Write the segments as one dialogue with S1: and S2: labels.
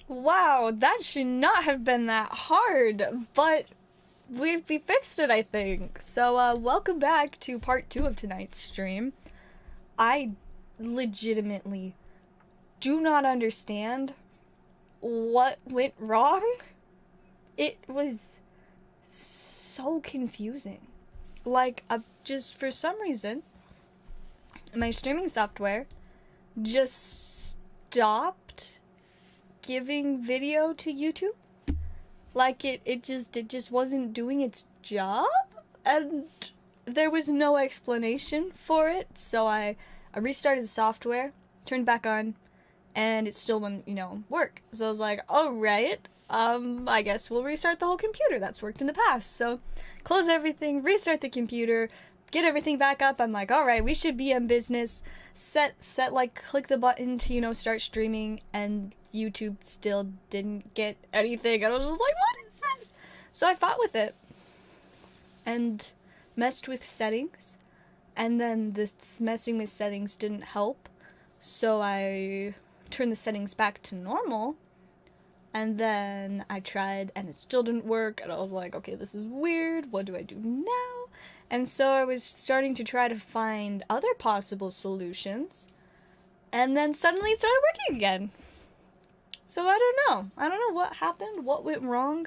S1: Wow, that should not have been that hard, but we fixed it, I think. So, welcome back to part 2 of tonight's stream. I legitimately do not understand what went wrong. It was so confusing. Like, just for some reason, my streaming software just stopped giving video to YouTube. Like it just wasn't doing its job, and there was no explanation for it. So I restarted the software, turned back on, and it still wouldn't, work. So I was like, alright, I guess we'll restart the whole computer. That's worked in the past. So close everything, restart the computer, get everything back up. I'm like, alright, we should be in business. Click the button to, start streaming, and YouTube still didn't get anything. And I was just like, what is this? So I fought with it and messed with settings, and then this messing with settings didn't help. So I turned the settings back to normal, and then I tried and it still didn't work, and I was like, okay, this is weird. What do I do now? And so I was starting to try to find other possible solutions, and then suddenly it started working again. So I don't know. I don't know what happened, what went wrong,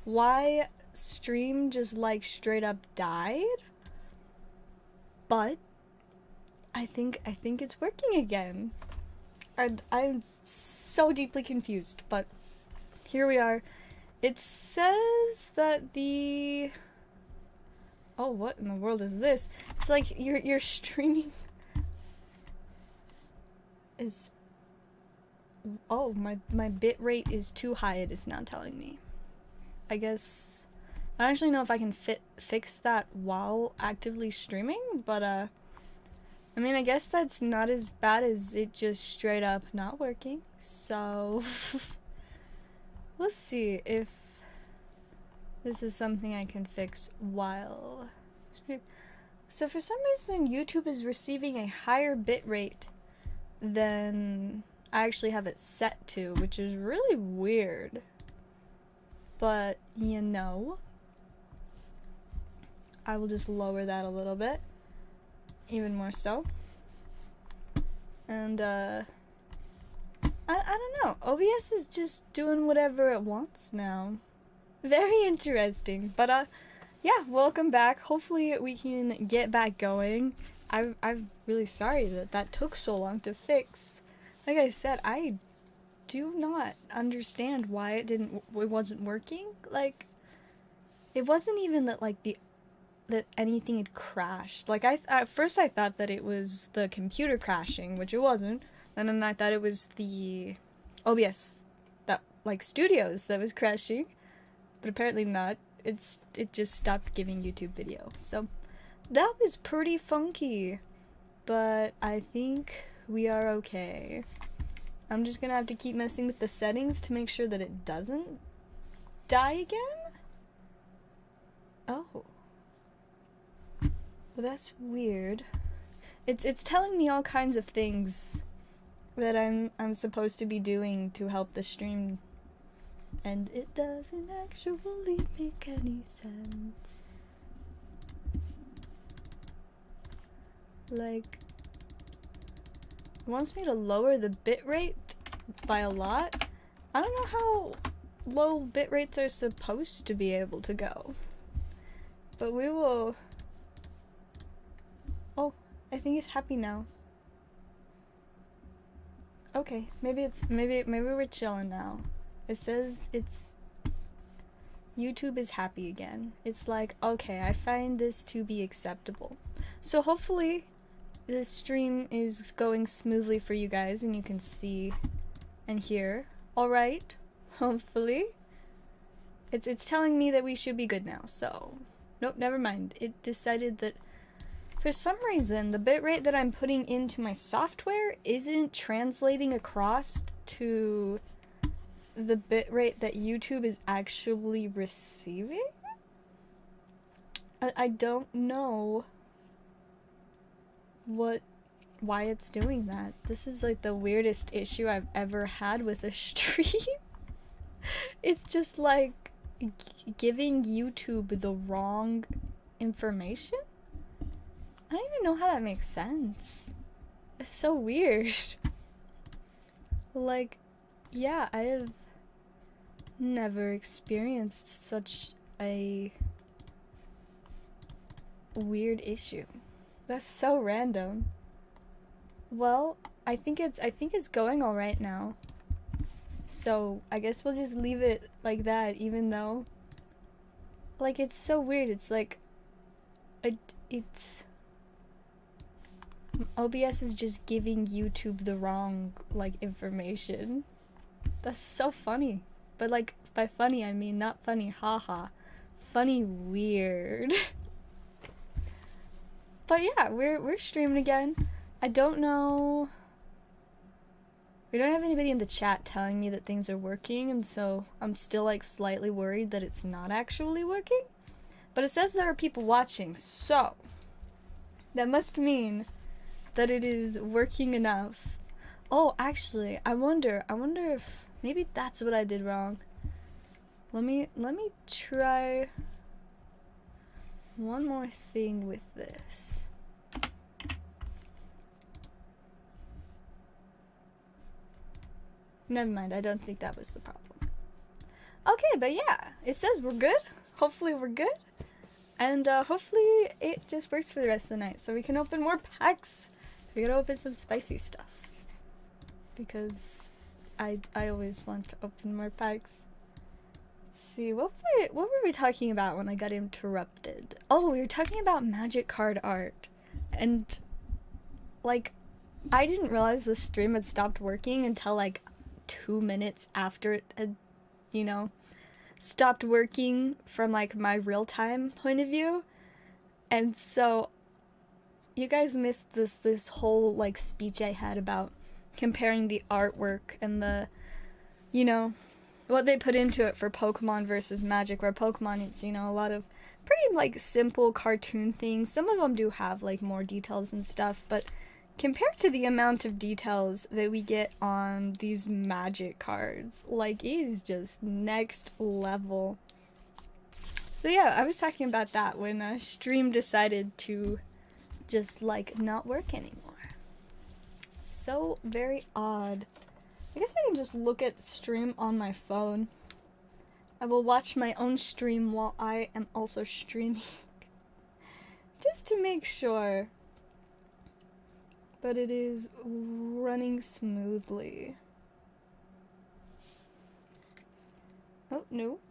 S1: why stream just straight up died. But I think it's working again. I'm so deeply confused, but here we are. It says that the... Oh, what in the world is this? It's like your streaming is... Oh, my bit rate is too high, it is now telling me. I guess... I don't actually know if I can fix that while actively streaming, but, I mean, I guess that's not as bad as it just straight up not working, so... We'll see if this is something I can fix while... So for some reason, YouTube is receiving a higher bit rate than I actually have it set to, which is really weird. But, I will just lower that a little bit. Even more so. And, I don't know. OBS is just doing whatever it wants now. Very interesting. But, yeah, welcome back. Hopefully we can get back going. I'm really sorry that took so long to fix. Like I said, I do not understand why it wasn't working. Like, it wasn't even that, that anything had crashed. Like, at first I thought that it was the computer crashing, which it wasn't. And then I thought it was the OBS, Studios that was crashing. But apparently not. It just stopped giving YouTube video. So, that was pretty funky. But I think we are okay. I'm just gonna have to keep messing with the settings to make sure that it doesn't die again? Oh. Well, that's weird. It's telling me all kinds of things that I'm supposed to be doing to help the stream, and it doesn't actually make any sense. Like, it wants me to lower the bitrate by a lot. I don't know how low bit rates are supposed to be able to go, but we will... Oh, I think it's happy now. Okay, maybe we're chilling now. It says it's... YouTube is happy again. It's like, okay, I find this to be acceptable. So hopefully this stream is going smoothly for you guys and you can see and hear. Alright, hopefully. It's telling me that we should be good now, so... Nope, never mind. It decided that for some reason the bitrate that I'm putting into my software isn't translating across to the bitrate that YouTube is actually receiving? I don't know why it's doing that. This is like the weirdest issue I've ever had with a stream. It's just like giving YouTube the wrong information? I don't even know how that makes sense. It's so weird. Like, yeah, I have never experienced such a weird issue. That's so random. Well, I think it's going all right now. So, I guess we'll just leave it like that, even though, like, it's so weird. It's like, it's OBS is just giving YouTube the wrong, like, information. That's so funny. But, like, by funny, I mean not funny, haha. Funny weird. But yeah, we're streaming again. I don't know. We don't have anybody in the chat telling me that things are working, and so I'm still, like, slightly worried that it's not actually working. But it says there are people watching, so that must mean that it is working enough. Oh, actually, I wonder if maybe that's what I did wrong. Let me try one more thing with this. Never mind, I don't think that was the problem. Okay, but yeah, it says we're good. Hopefully we're good. And hopefully it just works for the rest of the night so we can open more packs. We gotta open some spicy stuff. Because I always want to open more packs. Let's see, what were we talking about when I got interrupted? Oh, we were talking about magic card art. And, like, I didn't realize the stream had stopped working until, like, 2 minutes after it had, you know, stopped working from, like, my real-time point of view. And so you guys missed this whole, like, speech I had about comparing the artwork and the, you know, what they put into it for Pokemon versus Magic, where Pokemon is, you know, a lot of pretty, like, simple cartoon things. Some of them do have, like, more details and stuff, but compared to the amount of details that we get on these Magic cards, like, it is just next level. So yeah, I was talking about that when stream decided to just, like, not work anymore. So very odd. I guess I can just look at the stream on my phone. I will watch my own stream while I am also streaming. Just to make sure. But it is running smoothly. Oh, nope.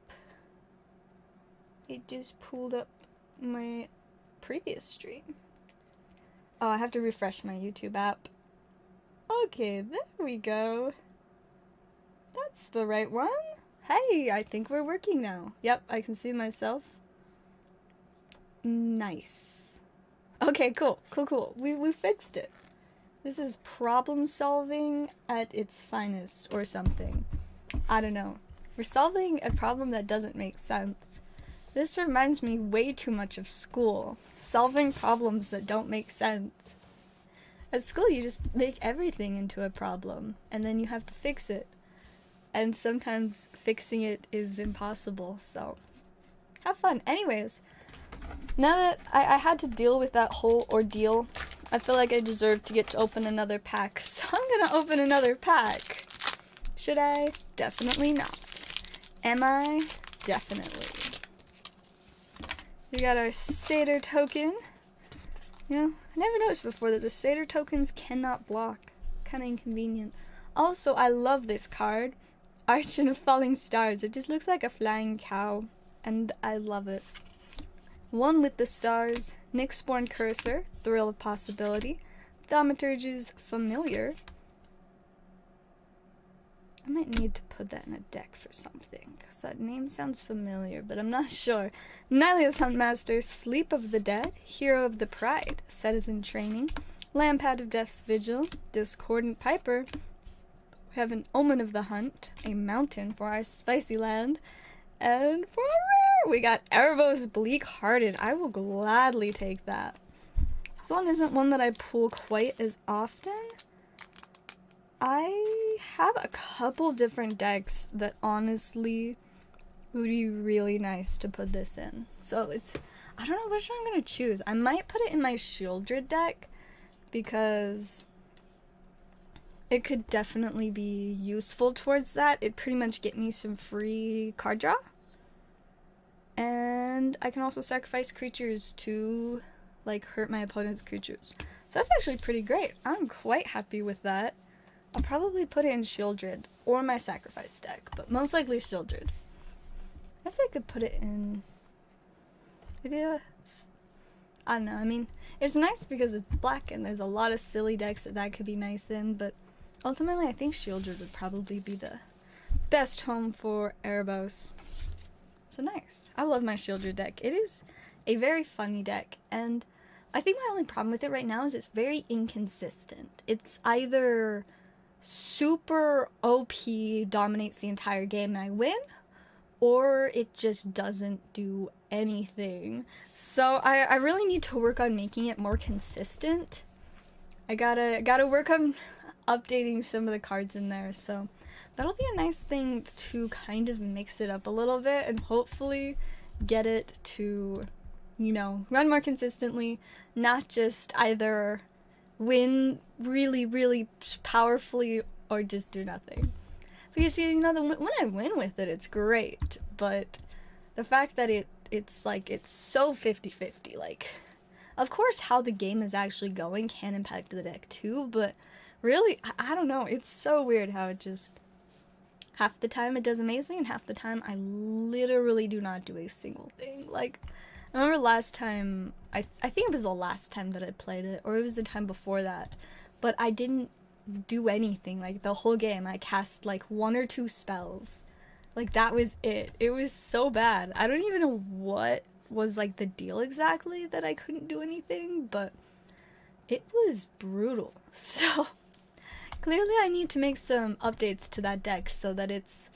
S1: It just pulled up my previous stream. Oh, I have to refresh my YouTube app. Okay, there we go. That's the right one. Hey, I think we're working now. Yep, I can see myself. Nice. Okay, cool. We fixed it. This is problem solving at its finest, or something. I don't know. We're solving a problem that doesn't make sense. This reminds me way too much of school. Solving problems that don't make sense. At school, you just make everything into a problem, and then you have to fix it. And sometimes fixing it is impossible, so have fun. Anyways, now that I had to deal with that whole ordeal, I feel like I deserve to get to open another pack, so I'm gonna open another pack. Should I? Definitely not. Am I? Definitely. We got our Satyr token. You know, I never noticed before that the Satyr tokens cannot block. Kinda inconvenient. Also, I love this card. Archon of Falling Stars. It just looks like a flying cow, and I love it. One with the Stars, Nyxborn Cursor, Thrill of Possibility, Thaumaturge's Familiar. I might need to put that in a deck for something, because that name sounds familiar, but I'm not sure. Nihilious Huntmaster, Sleep of the Dead, Hero of the Pride, Set is in Training, Lampad of Death's Vigil, Discordant Piper. We have an Omen of the Hunt, a Mountain for our Spicy Land, and for our rare, we got Erebos Bleak-Hearted. I will gladly take that. This one isn't one that I pull quite as often, I have a couple different decks that honestly would be really nice to put this in. So I don't know which one I'm gonna choose. I might put it in my Shieldred deck because it could definitely be useful towards that. It'd pretty much get me some free card draw. And I can also sacrifice creatures to, like, hurt my opponent's creatures. So that's actually pretty great. I'm quite happy with that. I'll probably put it in Shieldred or my sacrifice deck, but most likely Shieldred. I guess I could put it in... maybe I don't know, I mean, it's nice because it's black and there's a lot of silly decks that could be nice in, but ultimately I think Shieldred would probably be the best home for Erebos. So nice. I love my Shieldred deck. It is a very funny deck, and I think my only problem with it right now is it's very inconsistent. It's either super OP, dominates the entire game and I win, or it just doesn't do anything. So I really need to work on making it more consistent. I gotta work on updating some of the cards in there, so that'll be a nice thing to kind of mix it up a little bit and hopefully get it to, you know, run more consistently, not just either win really, really powerfully or just do nothing. Because, you know, when I win with it, it's great, but the fact that it's so 50-50, like, of course how the game is actually going can impact the deck too, but really, I don't know, it's so weird how it just, half the time it does amazing, and half the time I literally do not do a single thing. Like, I remember last time, I think it was the last time that I played it, or it was the time before that, but I didn't do anything, like, the whole game. I cast, like, 1 or 2 spells. Like, that was it. It was so bad. I don't even know what was, like, the deal exactly that I couldn't do anything, but it was brutal. So, clearly I need to make some updates to that deck so that it's,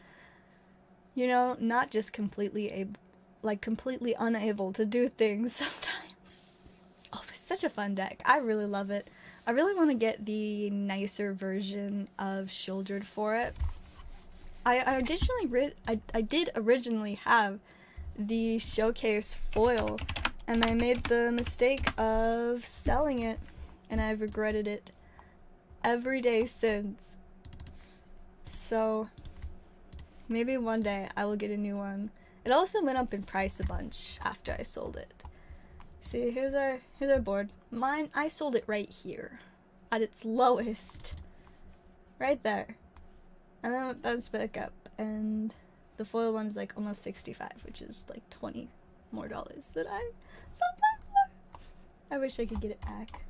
S1: you know, not just completely unable to do things sometimes. Oh, it's such a fun deck. I really love it. I really want to get the nicer version of Shieldred for it. I did originally have the showcase foil, and I made the mistake of selling it, and I've regretted it every day since. So maybe one day I will get a new one. It also went up in price a bunch after I sold it. See, here's our board. Mine, I sold it right here, at its lowest, right there, and then it bounced back up, and the foil one's like almost 65, which is like $20 more that I sold mine for. I wish I could get it back,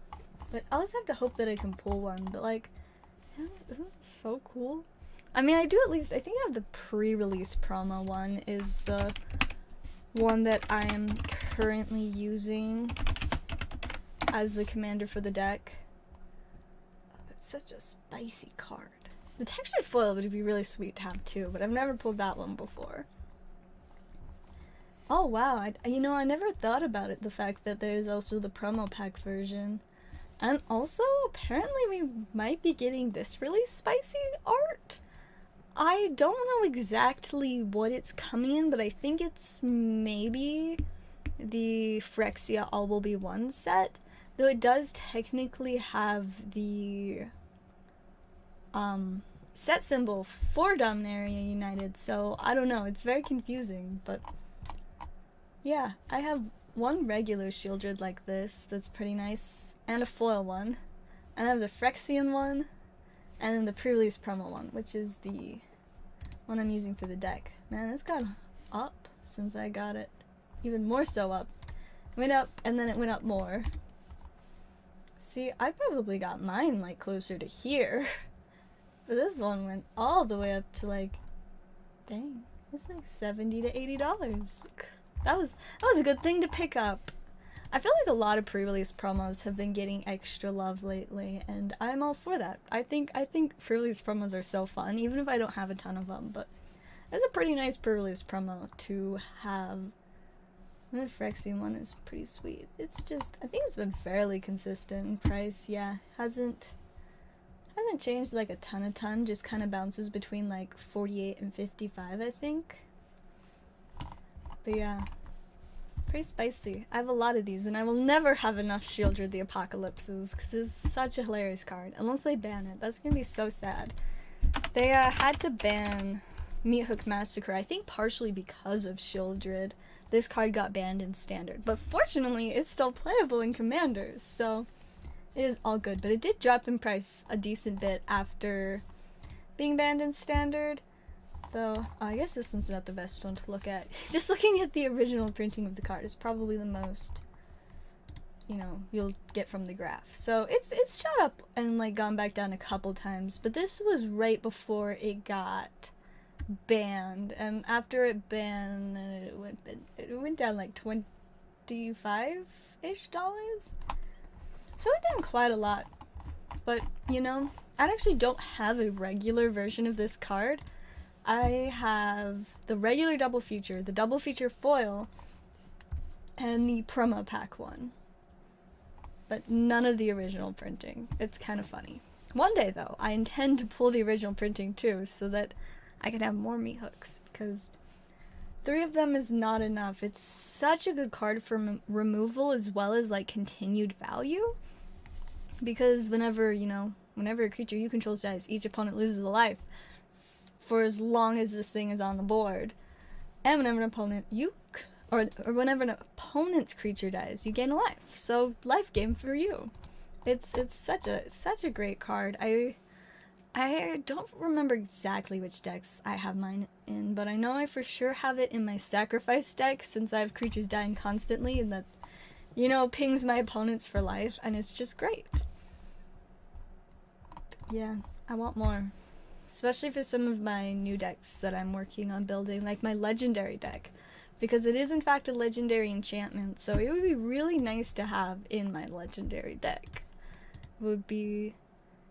S1: but I'll just have to hope that I can pull one. But like, isn't it so cool? I mean, I think I have the pre-release promo one is the one that I am currently using as the commander for the deck. Oh, it's such a spicy card. The textured foil would be really sweet to have too, but I've never pulled that one before. Oh wow, I never thought about it, the fact that there's also the promo pack version. And also, apparently we might be getting this really spicy art. I don't know exactly what it's coming in, but I think it's maybe the Phyrexia All Will Be One set, though it does technically have the set symbol for Dominaria United, so I don't know, it's very confusing, but yeah, I have one regular Shieldred like this that's pretty nice, and a foil one, and I have the Phyrexian one, and then the pre-release promo one, which is the one I'm using for the deck. Man, it's gone up since I got it. Even more so up. It went up, and then it went up more. See, I probably got mine, like, closer to here. But this one went all the way up to, like, dang, it's like $70 to $80. That was a good thing to pick up. I feel like a lot of pre-release promos have been getting extra love lately, and I'm all for that. I think pre-release promos are so fun, even if I don't have a ton of them, but it's a pretty nice pre-release promo to have. And the Phyrexian one is pretty sweet. It's just, I think it's been fairly consistent in price. Yeah, hasn't Hasn't changed like a ton, just kind of bounces between like 48 and 55, I think. But yeah, pretty spicy. I have a lot of these, and I will never have enough Shieldred the Apocalypses, because it's such a hilarious card. Unless they ban it. That's gonna be so sad. They had to ban Meathook Massacre, I think partially because of Shieldred. This card got banned in Standard. But fortunately, it's still playable in Commanders, so it is all good. But it did drop in price a decent bit after being banned in Standard. Though, I guess this one's not the best one to look at. Just looking at the original printing of the card is probably the most, you know, you'll get from the graph. So it's shot up and like gone back down a couple times, but this was right before it got banned, and after it banned, it went down like $25-ish. So it went down quite a lot. But, you know, I actually don't have a regular version of this card. I have the regular double feature, the double feature foil, and the promo pack one. But none of the original printing. It's kind of funny. One day, though, I intend to pull the original printing too, so that I can have more Meathooks, because 3 of them is not enough. It's such a good card for removal as well as, like, continued value. Because whenever, you know, whenever a creature you control dies, each opponent loses a life for as long as this thing is on the board. And whenever an opponent or whenever an opponent's creature dies, you gain a life. So life gain for you. It's such a great card. I don't remember exactly which decks I have mine in, but I know I for sure have it in my sacrifice deck, since I have creatures dying constantly, and that, you know, pings my opponents for life, and it's just great. Yeah, I want more. Especially for some of my new decks that I'm working on building, like my legendary deck. Because it is in fact a legendary enchantment, so it would be really nice to have in my legendary deck. It would be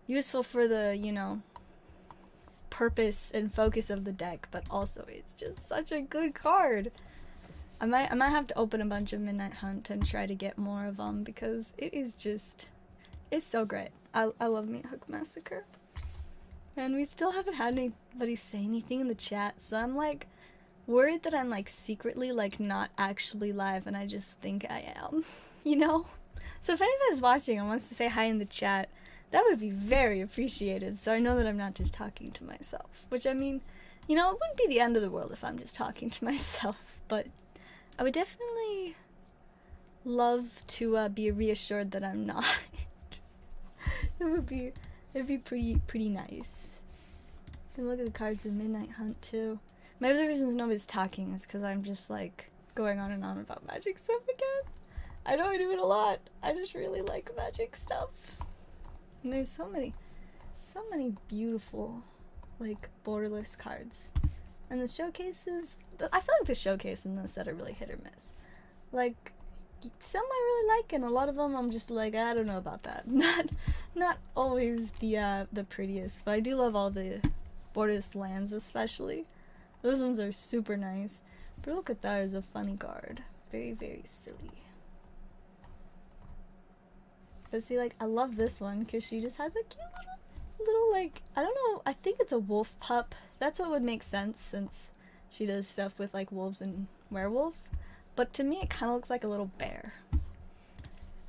S1: useful for the, you know, purpose and focus of the deck, but also it's just such a good card. I might have to open a bunch of Midnight Hunt and try to get more of them, because it is just, it's so great. I love Meathook Massacre. And we still haven't had anybody say anything in the chat, so I'm like worried that I'm like secretly like not actually live and I just think I am, you know? So if anybody's watching and wants to say hi in the chat, that would be very appreciated, so I know that I'm not just talking to myself. Which, I mean, you know, it wouldn't be the end of the world if I'm just talking to myself, but I would definitely love to be reassured that I'm not. It'd be pretty nice. You can look at the cards in Midnight Hunt too. Maybe the reason nobody's talking is because I'm just like going on and on about magic stuff again. I know I do it a lot. I just really like magic stuff. And there's so many beautiful, like, borderless cards. And the showcases, I feel like the showcase in this set are really hit or miss. Like, some I really like, and a lot of them I'm just like, I don't know about that. Not always the prettiest, but I do love all the borderless lands, especially. Those ones are super nice. But look at that, is a funny card. Very, very silly. But see, like, I love this one because she just has a cute little, like, I don't know, I think it's a wolf pup. That's what would make sense, since she does stuff with, like, wolves and werewolves. But to me, it kind of looks like a little bear.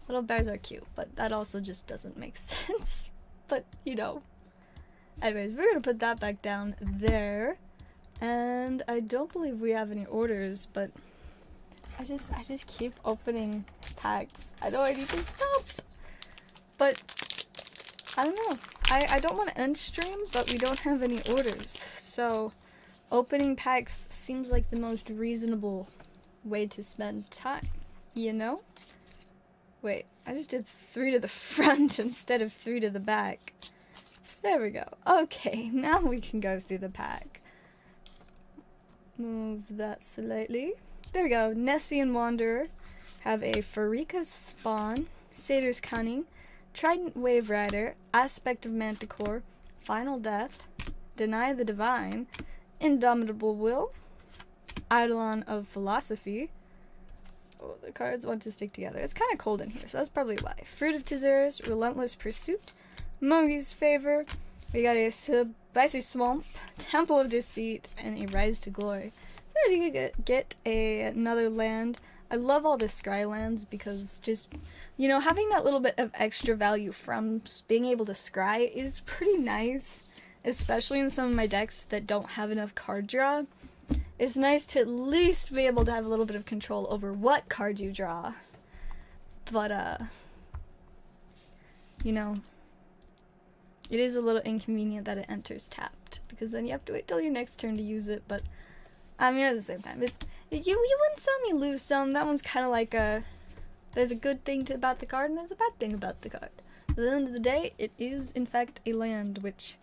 S1: Little bears are cute, but that also just doesn't make sense. But, you know. Anyways, we're gonna put that back down there. And I don't believe we have any orders, but I just keep opening packs. I know I need to stop. But I don't know. I don't want to end stream, but we don't have any orders. So opening packs seems like the most reasonable way to spend time, you know? Wait, I just did 3 to the front instead of 3 to the back. There we go. Okay, now we can go through the pack. Move that slightly. There we go. Nessie and Wanderer have a Farika's Spawn, Satyr's Cunning, Trident Wave Rider, Aspect of Manticore, Final Death, Deny the Divine, Indomitable Will, Eidolon of Philosophy. Oh, the cards want to stick together. It's kind of cold in here, so that's probably why. Fruit of Tizeres, Relentless Pursuit, Monkey's Favor. We got a Spicy Swamp, Temple of Deceit, and a Rise to Glory. So you could get another land. I love all the scry lands because just, you know, having that little bit of extra value from being able to scry is pretty nice. Especially in some of my decks that don't have enough card draw. It's nice to at least be able to have a little bit of control over what cards you draw. But, you know, it is a little inconvenient that it enters tapped, because then you have to wait till your next turn to use it, but, I mean, at the same time, you win some, you lose some. That one's kind of like there's a good thing about the card, and there's a bad thing about the card. At the end of the day, it is, in fact, a land, which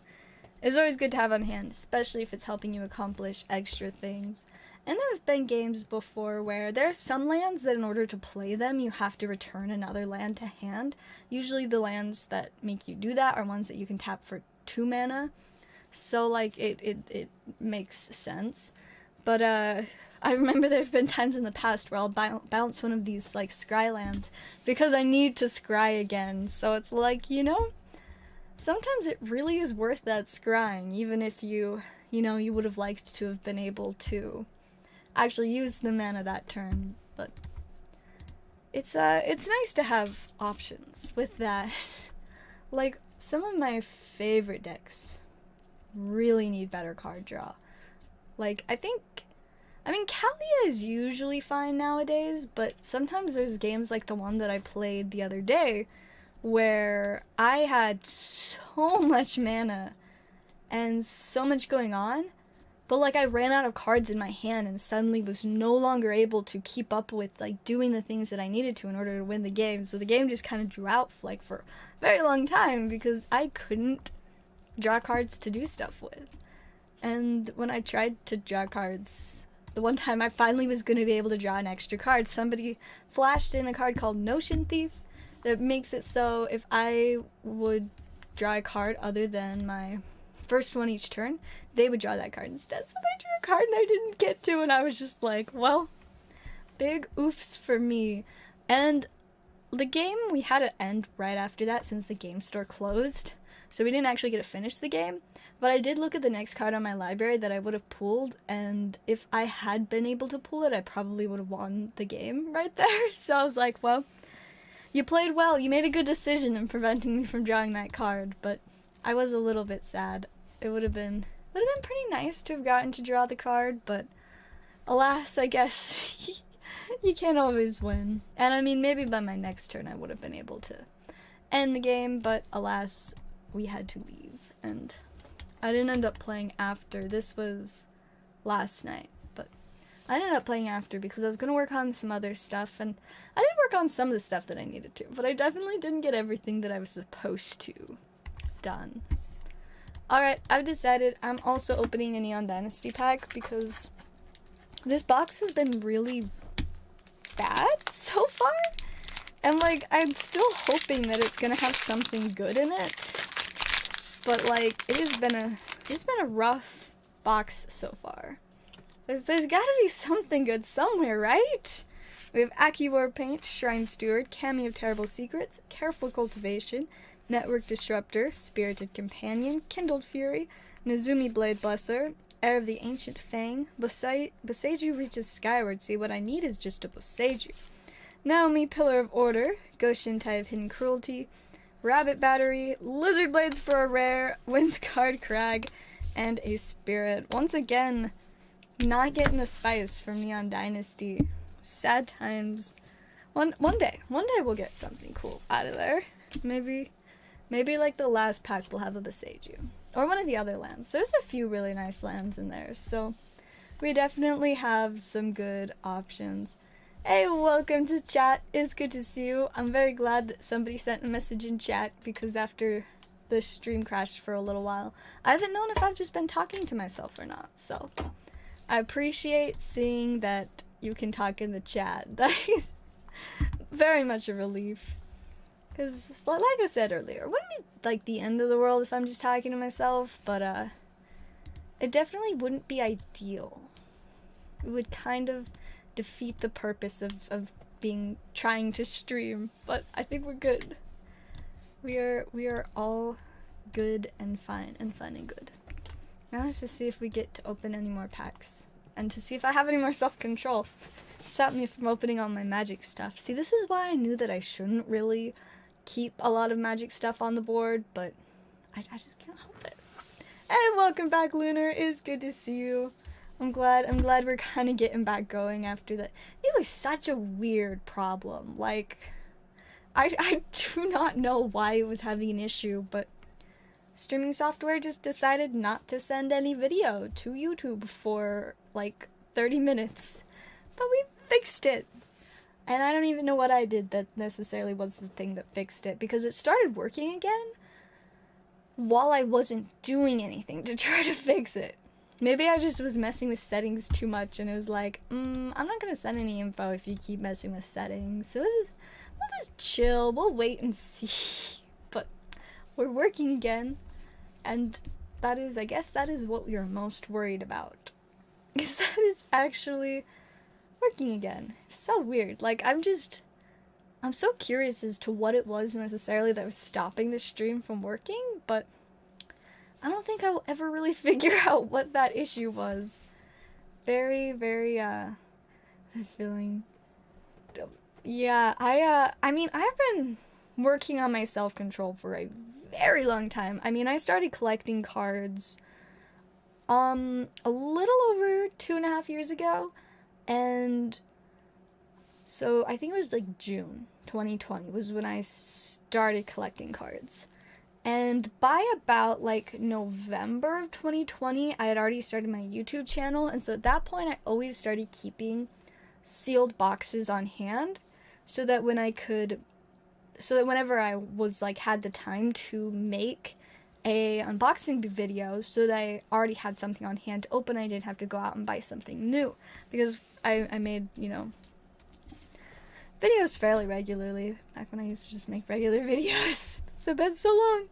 S1: is always good to have on hand, especially if it's helping you accomplish extra things. And there have been games before where there are some lands that in order to play them, you have to return another land to hand. Usually the lands that make you do that are ones that you can tap for 2 mana. So, like, it makes sense. But, I remember there have been times in the past where I'll bounce one of these, like, scry lands because I need to scry again. So it's like, you know, sometimes it really is worth that scrying, even if you know, you would have liked to have been able to actually use the mana that turn. But it's nice to have options with that. Like, some of my favorite decks really need better card draw. Like, I mean, Kalia is usually fine nowadays, but sometimes there's games like the one that I played the other day where I had so much mana and so much going on, but like I ran out of cards in my hand and suddenly was no longer able to keep up with like doing the things that I needed to in order to win the game. So the game just kind of drew out like for a very long time because I couldn't draw cards to do stuff with. And when I tried to draw cards, the one time I finally was going to be able to draw an extra card, somebody flashed in a card called Notion Thief that makes it so if I would draw a card other than my first one each turn, they would draw that card instead. So they drew a card and I didn't get to, and I was just like, well, big oofs for me. And the game, we had to end right after that since the game store closed. So we didn't actually get to finish the game. But I did look at the next card on my library that I would have pulled, and if I had been able to pull it, I probably would have won the game right there. So I was like, well, you played well. You made a good decision in preventing me from drawing that card, but I was a little bit sad. It would have been pretty nice to have gotten to draw the card, but alas, I guess you can't always win. And I mean, maybe by my next turn I would have been able to end the game, but alas, we had to leave, and I didn't end up playing after. This was last night, but I ended up playing after because I was going to work on some other stuff, and I did work on some of the stuff that I needed to, but I definitely didn't get everything that I was supposed to done. Alright, I've decided I'm also opening a Neon Dynasty pack because this box has been really bad so far, and like, I'm still hoping that it's going to have something good in it. But like, it's been a rough box so far. There's gotta be something good somewhere, right? We have AccuWar Paint, Shrine Steward, Cameo of Terrible Secrets, Careful Cultivation, Network Disruptor, Spirited Companion, Kindled Fury, Nezumi Blade Blesser, Heir of the Ancient Fang, Boseiju Reaches Skyward. See, what I need is just a Boseiju. Naomi, Pillar of Order, Goshintai of Hidden Cruelty, Rabbit Battery, Lizard Blades for a rare, Windscarred Crag, and a Spirit. Once again, not getting the spice from Neon Dynasty. Sad times. One day we'll get something cool out of there. Maybe like the last pack will have a Boseiju. Or one of the other lands. There's a few really nice lands in there, so we definitely have some good options. Hey, welcome to chat. It's good to see you. I'm very glad that somebody sent a message in chat because after the stream crashed for a little while, I haven't known if I've just been talking to myself or not. So I appreciate seeing that you can talk in the chat. That is very much a relief. Because, like I said earlier, it wouldn't be like the end of the world if I'm just talking to myself, but it definitely wouldn't be ideal. It would kind of defeat the purpose of trying to stream, but I think we're good. We are all good and fine and fun and good. Now let's just see if we get to open any more packs. And to see if I have any more self-control. Stop me from opening all my magic stuff. See, this is why I knew that I shouldn't really keep a lot of magic stuff on the board, but I just can't help it. Hey, welcome back, Lunar. It's good to see you. I'm glad we're kind of getting back going after that. It was such a weird problem. Like, I do not know why it was having an issue, but streaming software just decided not to send any video to YouTube for like 30 minutes. But we fixed it. And I don't even know what I did that necessarily was the thing that fixed it, because it started working again while I wasn't doing anything to try to fix it. Maybe I just was messing with settings too much and it was like, I'm not gonna send any info if you keep messing with settings. So we'll just chill, we'll wait and see. But we're working again, and that is, I guess that is what we are most worried about. Because that is actually working again. It's so weird. Like, I'm so curious as to what it was necessarily that was stopping the stream from working, but I don't think I will ever really figure out what that issue was. Very, very, feeling... Yeah, I mean, I've been working on my self-control for a very long time. I mean, I started collecting cards, a little over 2.5 years ago, and so I think it was like June 2020 was when I started collecting cards. And by about like November of 2020, I had already started my YouTube channel, and so at that point I always started keeping sealed boxes on hand so that whenever I was like had the time to make a unboxing video, so that I already had something on hand to open, I didn't have to go out and buy something new, because I made, you know, videos fairly regularly back when I used to just make regular videos. It's been so long.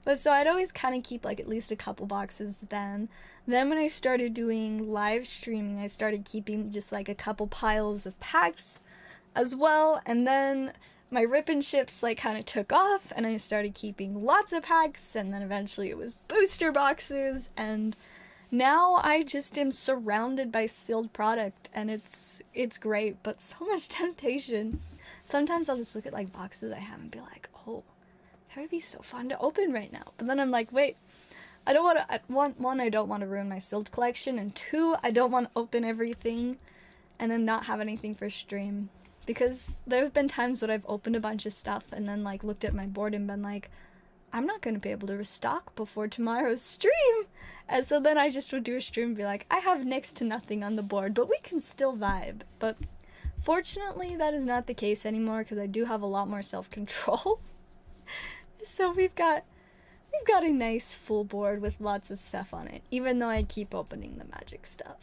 S1: But so I'd always kind of keep like at least a couple boxes then. Then when I started doing live streaming, I started keeping just like a couple piles of packs as well. And then my rip and ships like kind of took off and I started keeping lots of packs, and then eventually it was booster boxes, and now I just am surrounded by sealed product, and it's great, but so much temptation. Sometimes I'll just look at like boxes I have and be like, oh, that would be so fun to open right now. But then I'm like, wait, I don't want to, one, I don't want to ruin my sealed collection, and two, I don't want to open everything and then not have anything for stream. Because there have been times when I've opened a bunch of stuff and then like looked at my board and been like, I'm not going to be able to restock before tomorrow's stream. And so then I just would do a stream and be like, I have next to nothing on the board, but we can still vibe. But fortunately, that is not the case anymore, because I do have a lot more self-control. So we've got a nice full board with lots of stuff on it, even though I keep opening the magic stuff.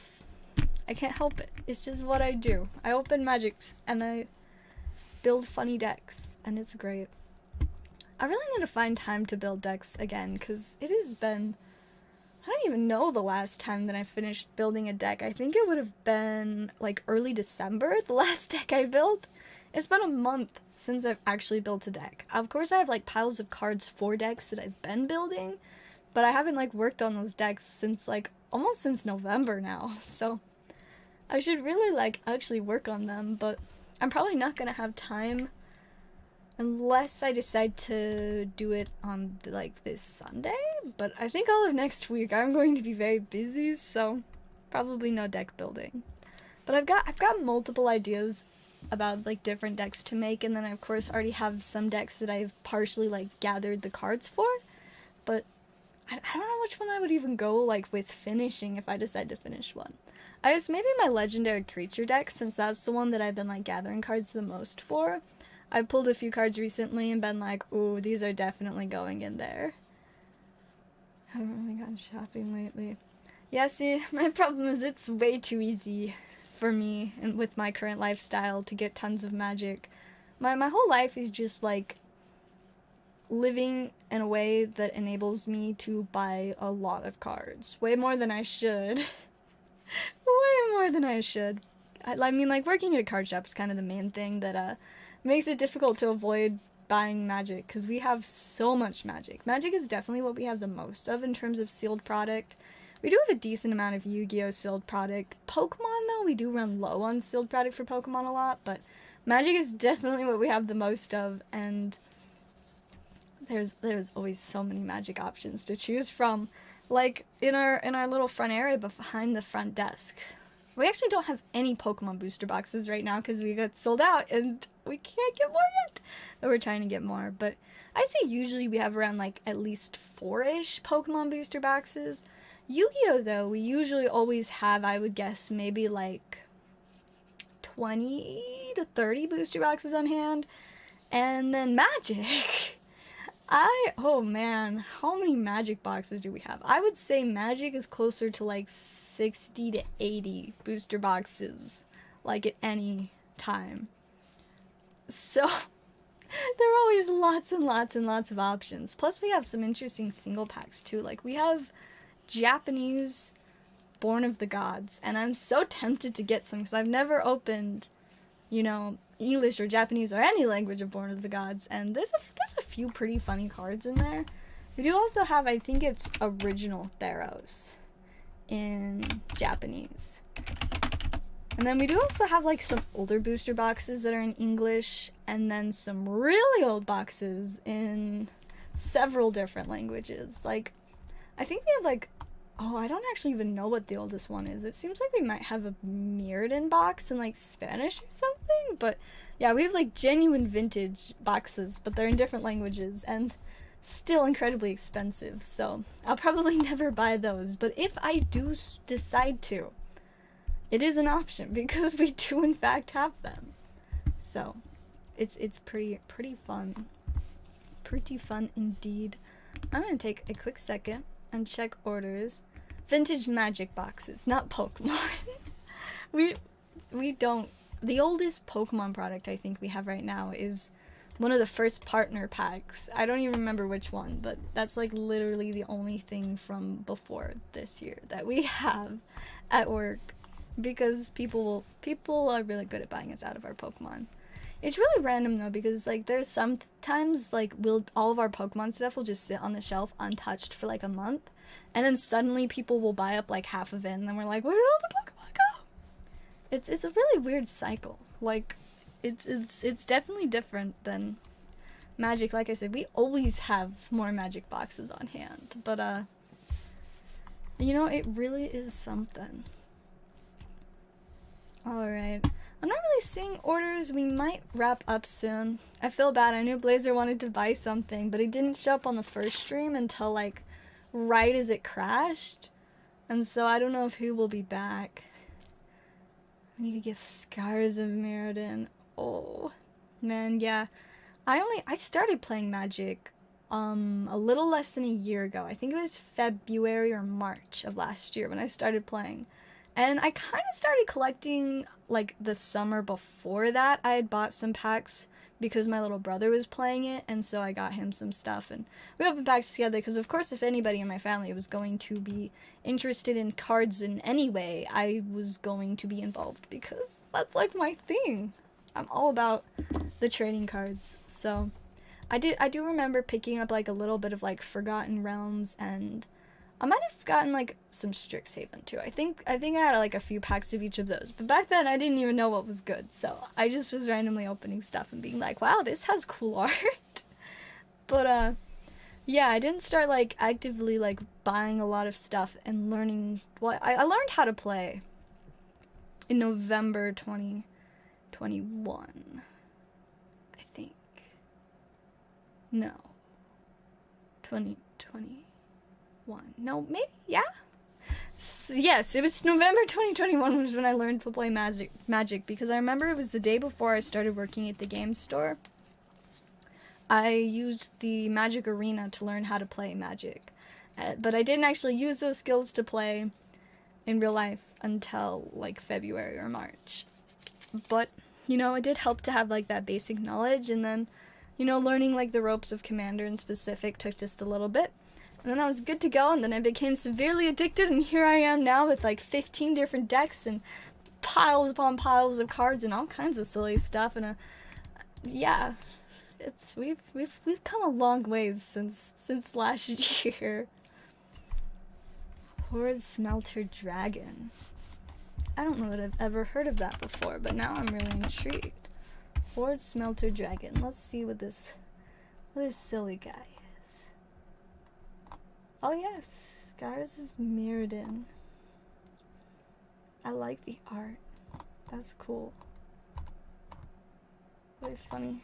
S1: I can't help it. It's just what I do. I open magics and I build funny decks, and it's great. I really need to find time to build decks again, because it has been... I don't even know the last time that I finished building a deck. I think it would have been like early December, the last deck I built. It's been a month since I've actually built a deck. Of course I have like piles of cards for decks that I've been building, but I haven't like worked on those decks since like almost since November now. So I should really like actually work on them, but I'm probably not gonna have time unless I decide to do it on like this Sunday. But I think all of next week I'm going to be very busy, so probably no deck building. But I've got multiple ideas about like different decks to make, and then I of course already have some decks that I've partially like gathered the cards for, but I don't know which one I would even go like with finishing if I decide to finish one. I guess maybe my legendary creature deck, since that's the one that I've been like gathering cards the most for. I've pulled a few cards recently and been like, ooh, these are definitely going in there. I haven't really gone shopping lately. Yeah, see, my problem is it's way too easy for me and with my current lifestyle to get tons of magic. My whole life is just like living in a way that enables me to buy a lot of cards. Way more than I should. Way more than I should. I mean, like, working at a card shop is kind of the main thing that makes it difficult to avoid buying Magic, because we have so much Magic. Magic is definitely what we have the most of in terms of sealed product. We do have a decent amount of YuGiOh sealed product. Pokemon, though, we do run low on sealed product for Pokemon a lot, but Magic is definitely what we have the most of, and there's always so many Magic options to choose from. Like, in our little front area behind the front desk. We actually don't have any Pokemon booster boxes right now because we got sold out and we can't get more yet. But we're trying to get more. But I'd say usually we have around like at least 4-ish Pokemon booster boxes. YuGiOh, though, we usually always have, I would guess, maybe like 20 to 30 booster boxes on hand. And then Magic. Oh man, how many Magic boxes do we have? I would say Magic is closer to like 60 to 80 booster boxes, like at any time. So, there are always lots and lots and lots of options. Plus we have some interesting single packs too. Like we have Japanese Born of the Gods, and I'm so tempted to get some because I've never opened, you know, English or Japanese or any language of Born of the Gods, and there's a few pretty funny cards in there. We do also have, I think it's original Theros in Japanese. And then we do also have like some older booster boxes that are in English, and then some really old boxes in several different languages. Like, I think we have like, oh, I don't actually even know what the oldest one is. It seems like we might have a Mirrodin box in like Spanish or something, but yeah, we have like genuine vintage boxes, but they're in different languages and still incredibly expensive, so I'll probably never buy those. But if I do decide to, it is an option because we do in fact have them. So it's pretty fun. Pretty fun indeed. I'm gonna take a quick second and check orders. Vintage Magic boxes, not Pokemon. we don't. The oldest Pokemon product I think we have right now is one of the first partner packs. I don't even remember which one, but that's like literally the only thing from before this year that we have at work, because people are really good at buying us out of our Pokemon. It's really random though, because like there's sometimes like all of our Pokemon stuff will just sit on the shelf untouched for like a month, and then suddenly people will buy up like half of it, and then we're like, where did all the Pokemon go? It's a really weird cycle. Like it's definitely different than Magic. Like I said, we always have more Magic boxes on hand, but you know, it really is something. Alright. I'm not really seeing orders. We might wrap up soon. I feel bad. I knew Blazer wanted to buy something, but he didn't show up on the first stream until like right as it crashed. And so I don't know if he will be back. I need to get Scars of Mirrodin. Oh man, yeah. I started playing Magic a little less than a year ago. I think it was February or March of last year when I started playing. And I kind of started collecting, like, the summer before that. I had bought some packs because my little brother was playing it, and so I got him some stuff, and we opened packs together, because of course if anybody in my family was going to be interested in cards in any way, I was going to be involved, because that's, like, my thing. I'm all about the trading cards. So, I do remember picking up, like, a little bit of, like, Forgotten Realms, and I might have gotten, like, some Strixhaven, too. I think I had, like, a few packs of each of those. But back then, I didn't even know what was good. So, I just was randomly opening stuff and being like, wow, this has cool art. But, yeah, I didn't start, like, actively, like, buying a lot of stuff and learning. Well, I learned how to play in November 2021. I think. No. 2020. No, maybe, yeah? Yes, it was November 2021 was when I learned to play Magic, because I remember it was the day before I started working at the game store. I used the Magic Arena to learn how to play Magic, but I didn't actually use those skills to play in real life until, like, February or March. But, you know, it did help to have, like, that basic knowledge, and then, you know, learning, like, the ropes of Commander in specific took just a little bit. And then I was good to go, and then I became severely addicted, and here I am now with like 15 different decks and piles upon piles of cards and all kinds of silly stuff. And yeah, we've come a long ways since last year. Horde Smelter Dragon. I don't know that I've ever heard of that before, but now I'm really intrigued. Horde Smelter Dragon. Let's see what this silly guy is. Oh yes, Scars of Mirrodin. I like the art. That's cool. Really funny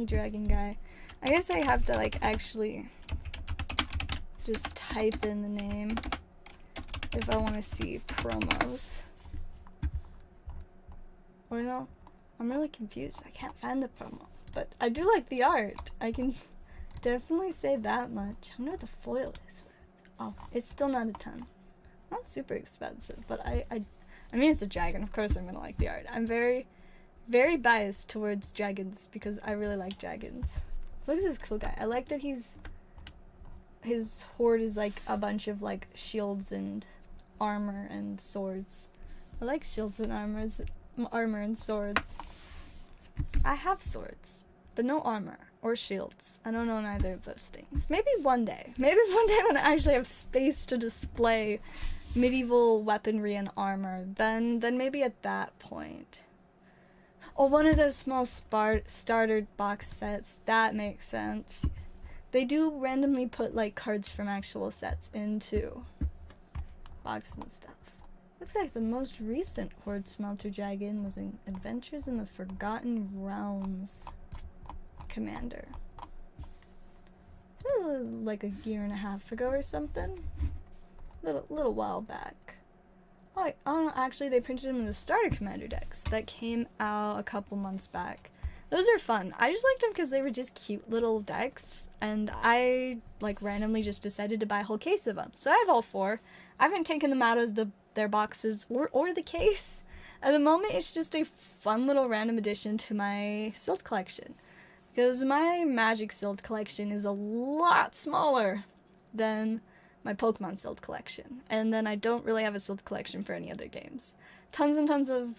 S1: dragon guy. I guess I have to like actually just type in the name if I want to see promos. Or no, I'm really confused. I can't find the promo, but I do like the art. I can definitely say that much. I wonder what the foil is worth. Oh, it's still not a ton. Not super expensive, but I mean, it's a dragon. Of course I'm gonna like the art. I'm very biased towards dragons because I really like dragons. Look at this cool guy. I like that his horde is like a bunch of like shields and armor and swords. I like shields and armor and swords. I have swords, but no armor or shields. I don't own either of those things. Maybe one day. Maybe one day when I actually have space to display medieval weaponry and armor, then maybe at that point. Oh, one of those small starter box sets. That makes sense. They do randomly put like cards from actual sets into boxes and stuff. Looks like the most recent Horde Smelter Dragon was in Adventures in the Forgotten Realms Commander. Like a year and a half ago or something. Little while back. Oh, actually they printed them in the starter commander decks that came out a couple months back. Those are fun. I just liked them because they were just cute little decks, and I like randomly just decided to buy a whole case of them. So I have all 4. I haven't taken them out of their boxes or the case. At the moment, it's just a fun little random addition to my Silt collection, because my Magic Silt collection is a lot smaller than my Pokemon Silt collection, and then I don't really have a Silt collection for any other games. Tons and tons of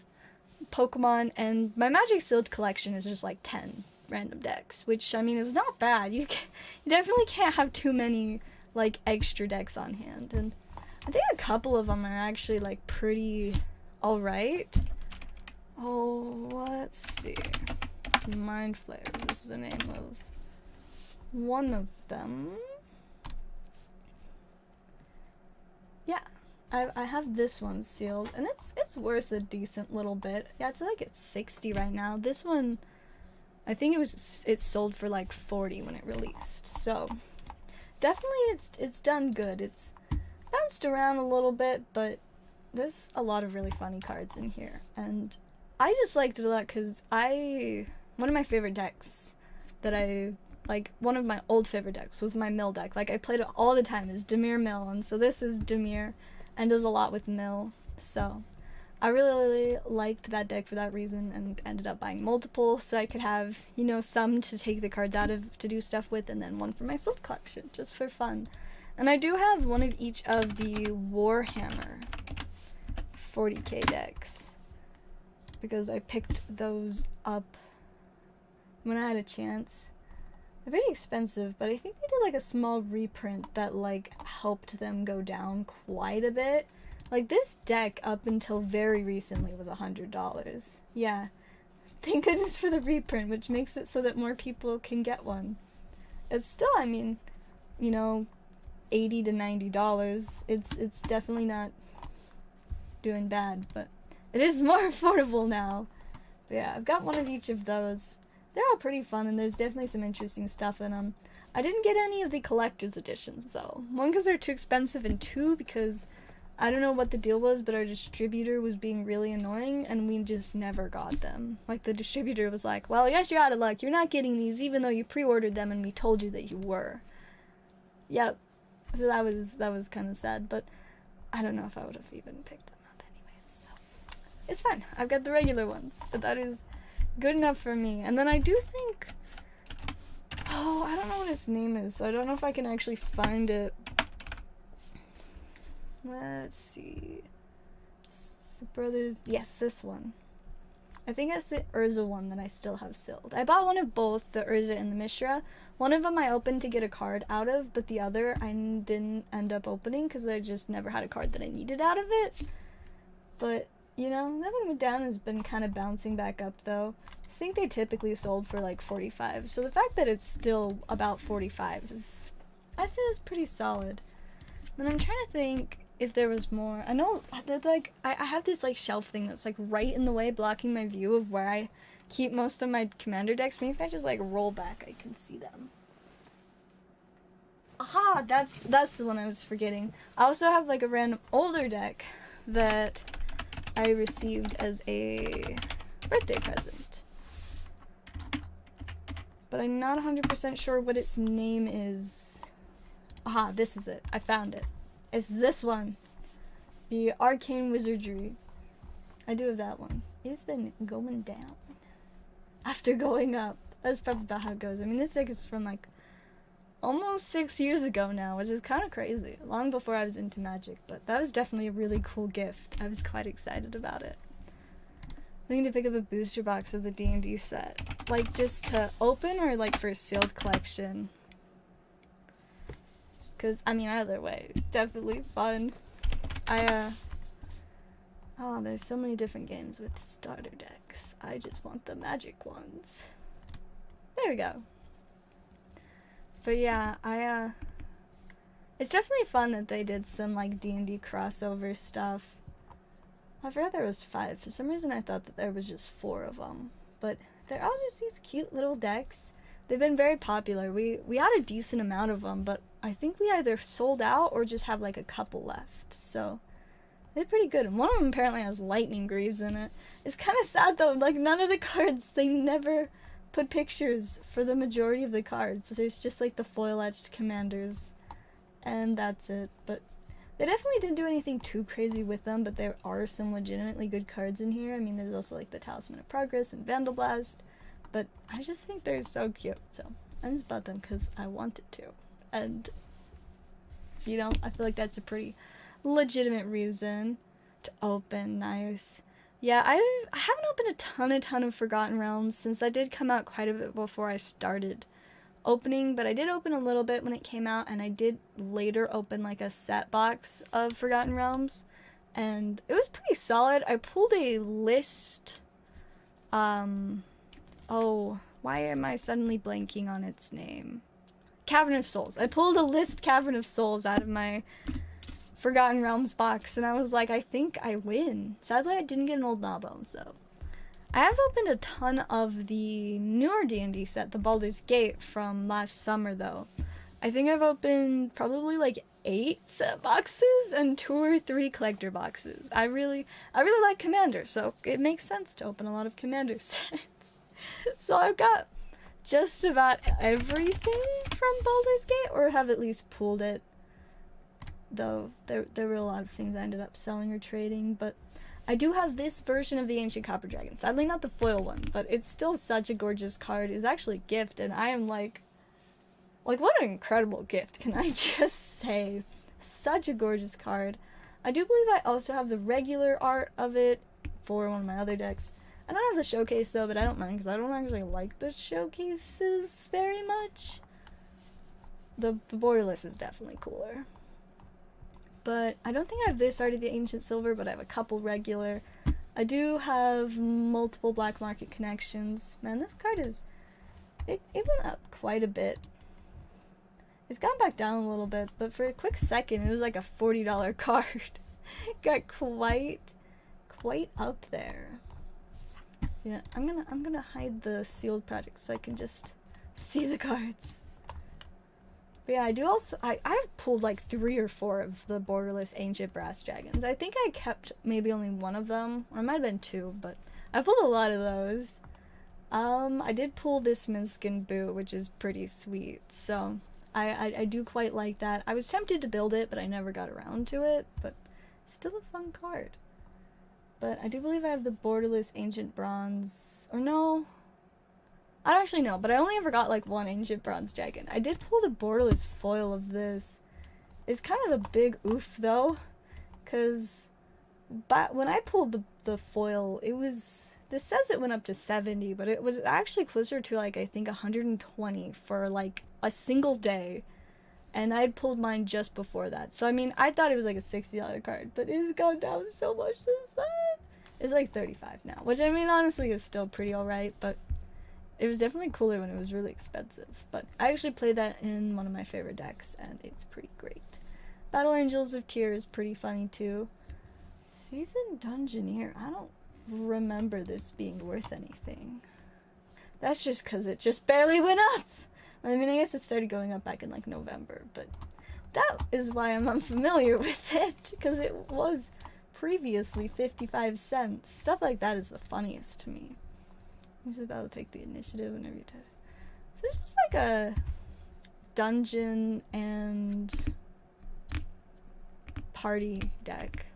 S1: Pokemon, and my Magic Silt collection is just like 10 random decks, which I mean is not bad. You definitely can't have too many like extra decks on hand, and I think a couple of them are actually like pretty alright. Oh, let's see. Mind Flayers. This is the name of one of them. Yeah, I have this one sealed, and it's worth a decent little bit. Yeah, it's like it's 60 right now. This one, I think it sold for like 40 when it released. So definitely it's done good. It's bounced around a little bit, but there's a lot of really funny cards in here, and I just liked it a lot because one of my favorite decks that one of my old favorite decks was my Mill deck. Like, I played it all the time, is Dimir Mill, and so this is Dimir, and does a lot with Mill, so I really liked that deck for that reason, and ended up buying multiple, so I could have, you know, some to take the cards out of to do stuff with, and then one for my Silt collection, just for fun. And I do have one of each of the Warhammer 40k decks, because I picked those up when I had a chance. They're pretty expensive, but I think they did like a small reprint that like helped them go down quite a bit. Like, this deck up until very recently was $100. Yeah, thank goodness for the reprint, which makes it so that more people can get one. It's still, I mean, you know, $80 to $90. It's definitely not doing bad, but it is more affordable now. But yeah, I've got one of each of those. They're all pretty fun, and there's definitely some interesting stuff in them. I didn't get any of the collector's editions, though. 1, because they're too expensive, and 2, because I don't know what the deal was, but our distributor was being really annoying, and we just never got them. Like, the distributor was like, well, yes, you're out of luck. You're not getting these, even though you pre-ordered them, and we told you that you were. Yep. So that was kind of sad, but I don't know if I would have even picked them up anyways, so it's fine. I've got the regular ones, but that is good enough for me. And then I do think, oh, I don't know what his name is, so I don't know if I can actually find it. Let's see. The brothers, yes, this one. I think it's the Urza one that I still have sealed. I bought one of both, the Urza and the Mishra. One of them I opened to get a card out of, but the other I didn't end up opening because I just never had a card that I needed out of it. But, you know, that one went down has been kind of bouncing back up, though. I think they typically sold for like 45, so the fact that it's still about 45 is, I say, is pretty solid. And I'm trying to think if there was more. I know that, like, I have this, like, shelf thing that's, like, right in the way, blocking my view of where I keep most of my commander decks. Maybe if I just, like, roll back, I can see them. Aha! That's the one I was forgetting. I also have, like, a random older deck that I received as a birthday present. But I'm not 100% sure what its name is. Aha, this is it. I found it. It's this one. The Arcane Wizardry. I do have that one. It's been going down after going up. That's probably about how it goes. I mean, this deck is from like almost 6 years ago now, which is kind of crazy. Long before I was into Magic, but that was definitely a really cool gift. I was quite excited about it. Looking to pick up a booster box of the D&D set. Like, just to open or like for a sealed collection? Because, I mean, either way, definitely fun. Oh, there's so many different games with starter decks. I just want the Magic ones. There we go. But yeah, it's definitely fun that they did some, like, D&D crossover stuff. I forgot there was 5. For some reason I thought that there was just 4 of them. But they're all just these cute little decks. They've been very popular. We had a decent amount of them, but I think we either sold out or just have like a couple left. So they're pretty good. And one of them apparently has lightning greaves in it. It's kind of sad though. Like, none of the cards, they never put pictures for the majority of the cards. There's just like the foil etched commanders, and that's it. But they definitely didn't do anything too crazy with them, but there are some legitimately good cards in here. I mean, there's also like the Talisman of Progress and Vandal Blast. But I just think they're so cute, so I just bought them because I wanted to. And, you know, I feel like that's a pretty legitimate reason to open. Nice. Yeah, I haven't opened a ton of Forgotten Realms since I did come out quite a bit before I started opening, but I did open a little bit when it came out, and I did later open like a set box of Forgotten Realms, and it was pretty solid. I pulled a list, oh, why am I suddenly blanking on its name? Cavern of Souls. I pulled a list Cavern of Souls out of my Forgotten Realms box, and I was like, I think I win. Sadly, I didn't get an old Nabo, so. I have opened a ton of the newer D&D set, the Baldur's Gate, from last summer, though. I think I've opened probably like 8 set boxes and 2 or 3 collector boxes. I really like Commander, so it makes sense to open a lot of Commander sets. So I've got just about everything from Baldur's Gate, or have at least pulled it. Though there were a lot of things I ended up selling or trading, but I do have this version of the Ancient Copper Dragon. Sadly not the foil one, but it's still such a gorgeous card. It was actually a gift, and I am like what an incredible gift, can I just say. Such a gorgeous card. I do believe I also have the regular art of it for one of my other decks. I don't have the showcase though, but I don't mind because I don't actually like the showcases very much. The borderless is definitely cooler. But I don't think I have this art of the Ancient Silver, but I have a couple regular. I do have multiple black market connections. Man, this card is, it went up quite a bit. It's gone back down a little bit, but for a quick second, it was like a $40 card. Got quite up there. Yeah, I'm gonna hide the sealed project so I can just see the cards. But yeah, I do also, I've pulled like 3 or 4 of the borderless ancient brass dragons. I think I kept maybe only one of them, or it might have been 2, but I pulled a lot of those. I did pull this Minskin boot, which is pretty sweet, so I do quite like that. I was tempted to build it, but I never got around to it, but still a fun card. But I do believe I have the borderless ancient bronze, or no, I don't actually know, but I only ever got like 1 ancient bronze dragon. I did pull the borderless foil of this. It's kind of a big oof though, because when I pulled the foil, it was This says it went up to 70, but it was actually closer to like, I think 120 for like a single day. And I'd pulled mine just before that. So I mean, I thought it was like a $60 card, but it has gone down so much since then. It's like 35 now, which I mean, honestly is still pretty alright, but it was definitely cooler when it was really expensive. But I actually played that in one of my favorite decks, and it's pretty great. Battle Angels of Tyr is pretty funny too. Seasoned Dungeoneer, I don't remember this being worth anything. That's just because it just barely went up. I mean, I guess it started going up back in like November, but that is why I'm unfamiliar with it, because it was previously 55 cents. Stuff like that is the funniest to me. I'm just about to take the initiative whenever you take. So it's just like a dungeon and party deck.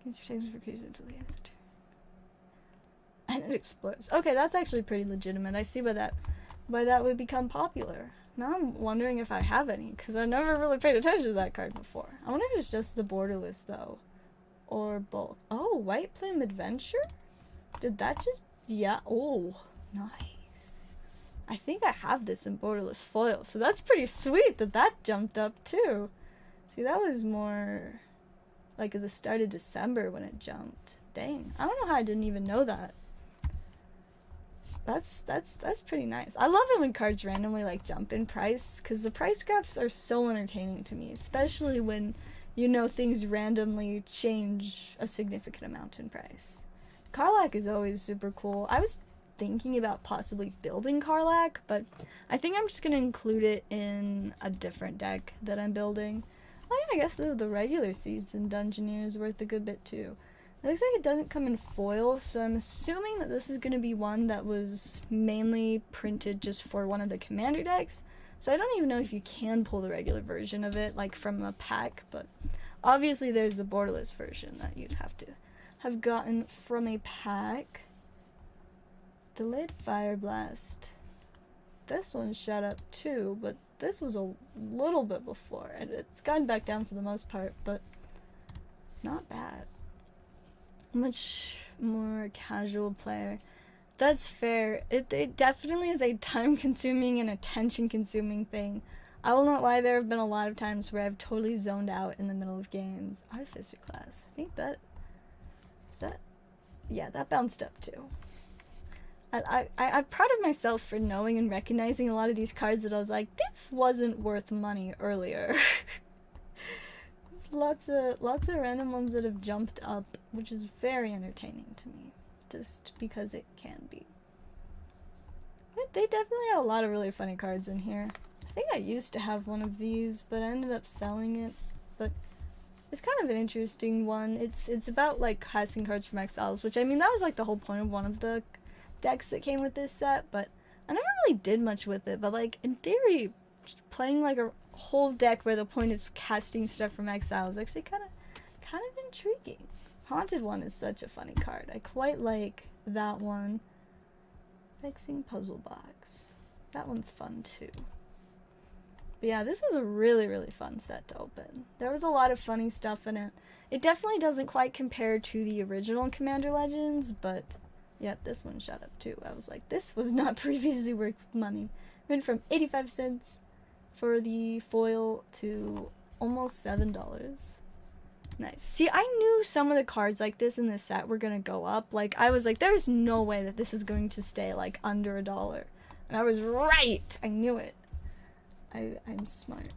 S1: Gains protection for creatures until the end of the turn. And it explodes. Okay, that's actually pretty legitimate. I see why that would become popular. Now I'm wondering if I have any, because I never really paid attention to that card before. I wonder if it's just the borderless, though. Or both. Oh, White Plume Adventure? Did that just... Yeah. Oh, nice. I think I have this in borderless foil, so that's pretty sweet that that jumped up, too. See, that was more... like at the start of December when it jumped. Dang. I don't know how I didn't even know that. That's pretty nice. I love it when cards randomly like jump in price, because the price graphs are so entertaining to me, especially when, you know, things randomly change a significant amount in price. Karlach is always super cool. I was thinking about possibly building Karlach, but I think I'm just going to include it in a different deck that I'm building. Oh yeah, I guess the regular Seasoned Dungeoneer is worth a good bit too. It looks like it doesn't come in foil, so I'm assuming that this is going to be one that was mainly printed just for one of the commander decks. So I don't even know if you can pull the regular version of it, like from a pack, but obviously there's a borderless version that you'd have to have gotten from a pack. Delayed Fire Blast. This one shot up too, but this was a little bit before, and it's gone back down for the most part, but not bad. Much more casual player. That's fair. It definitely is a time-consuming and attention-consuming thing. I will not lie, there have been a lot of times where I've totally zoned out in the middle of games. Artificer class. I think that... Is that... Yeah, that bounced up too. I'm proud of myself for knowing and recognizing a lot of these cards that I was like, this wasn't worth money earlier. Lots of random ones that have jumped up, which is very entertaining to me, just because it can be. But they definitely have a lot of really funny cards in here. I think I used to have one of these, but I ended up selling it. But it's kind of an interesting one. It's about like casting cards from exiles, which I mean that was like the whole point of one of the decks that came with this set, but I never really did much with it. But like in theory, playing like a whole deck where the point is casting stuff from exile is actually kind of intriguing. Haunted One is such a funny card. I quite like that one. Vexing Puzzle Box. That one's fun too. But yeah, this is a really, really fun set to open. There was a lot of funny stuff in it. It definitely doesn't quite compare to the original Commander Legends, but yeah, this one shot up too. I was like, this was not previously worth money. Went from 85 cents for the foil to almost $7. Nice. See, I knew some of the cards like this in this set were gonna go up. Like, I was like, there's no way that this is going to stay like under $1. And I was right! I knew it. I'm smart.